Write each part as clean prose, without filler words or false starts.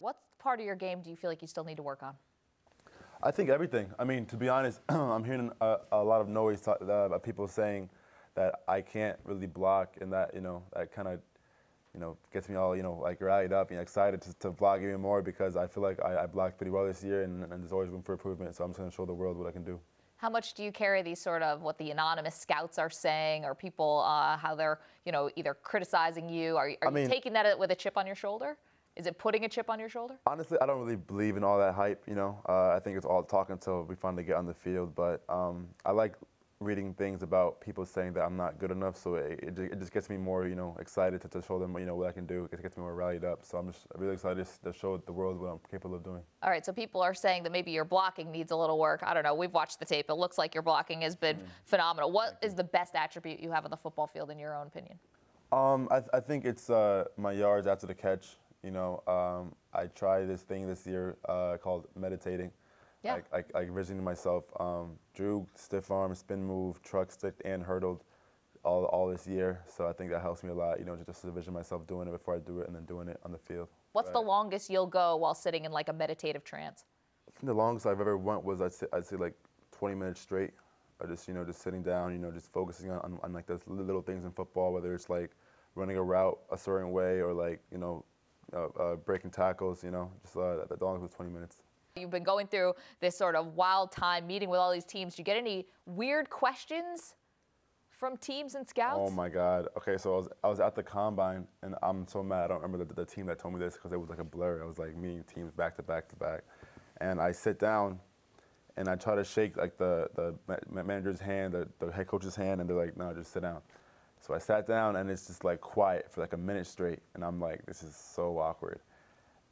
What part of your game do you feel like you still need to work on? I think everything. I mean, to be honest, I'm hearing a lot of noise about people saying that I can't really block, and that, that kind of, gets me all, like rallied up and excited to block even more, because I feel like I blocked pretty well this year, and there's always room for improvement. So I'm just going to show the world what I can do. How much do you carry these sort of what the anonymous scouts are saying, or people how they're, either criticizing you? Are you taking that with a chip on your shoulder? Is it putting a chip on your shoulder? Honestly, I don't really believe in all that hype, I think it's all talk until we finally get on the field. But I like reading things about people saying that I'm not good enough, so it just gets me more, excited to show them, what I can do. It gets me more rallied up. So I'm just really excited to show the world what I'm capable of doing. All right, so people are saying that maybe your blocking needs a little work. I don't know. We've watched the tape. It looks like your blocking has been phenomenal. What is the best attribute you have on the football field, in your own opinion? I think it's my yards after the catch. I tried this thing this year called meditating. Yeah. Like envisioning myself, drew stiff arm, spin move, truck, stick, and hurdled all this year. So I think that helps me a lot, just to envision myself doing it before I do it, and then doing it on the field. What's the longest you'll go while sitting in like a meditative trance? I think the longest I've ever went was I'd say like 20 minutes straight. I just just sitting down, just focusing on like those little things in football, whether it's like running a route a certain way, or like breaking tackles. Just the longest was 20 minutes. You've been going through this sort of wild time meeting with all these teams. Do you get any weird questions from teams and scouts? Oh my God. Okay, so I was at the combine, and I'm so mad. I don't remember the team that told me this, because it was like a blur. I was like meeting teams back to back to back, and I sit down, and I try to shake like the manager's hand, the head coach's hand, and they're like, no, just sit down. So I sat down, and it's just like quiet for like a minute straight, and I'm like, this is so awkward.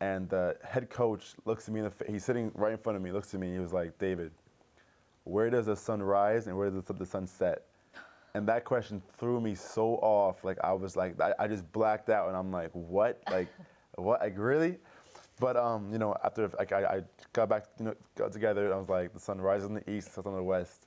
And the head coach looks at me in the face. He's sitting right in front of me, looks at me, he was like, David, where does the sun rise and where does the sun set? And that question threw me so off. Like, I was like, I just blacked out, and I'm like, what? Like, what? Like, really? But, after I got back, got together, and I was like, the sun rises in the east, sets on the west.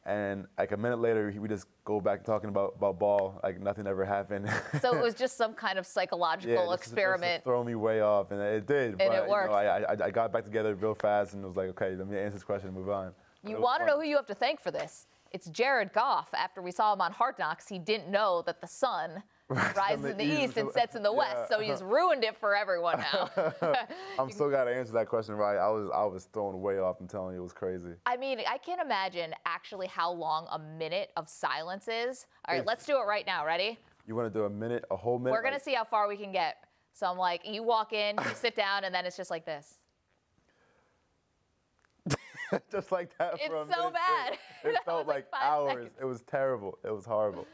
And like a minute later, we just go back talking about ball, like nothing ever happened. So it was just some kind of psychological experiment. Just to throw me way off, and it did. And but, it worked. I got back together real fast, and was like, okay, let me answer this question and move on. You want to know who you have to thank for this? It's Jared Goff. After we saw him on Hard Knocks, he didn't know that the sun rises in the east and sets in the west, so he's ruined it for everyone now. I'm so glad I answered that question right. I was thrown way off. I'm telling you, it was crazy. I mean, I can't imagine actually how long a minute of silence is. All right, let's do it right now. Ready? You want to do a minute, a whole minute? We're going to see how far we can get. So I'm like, you walk in, you sit down, and then it's just like this. Just like that. It's so bad. It felt like hours. Seconds. It was terrible. It was horrible.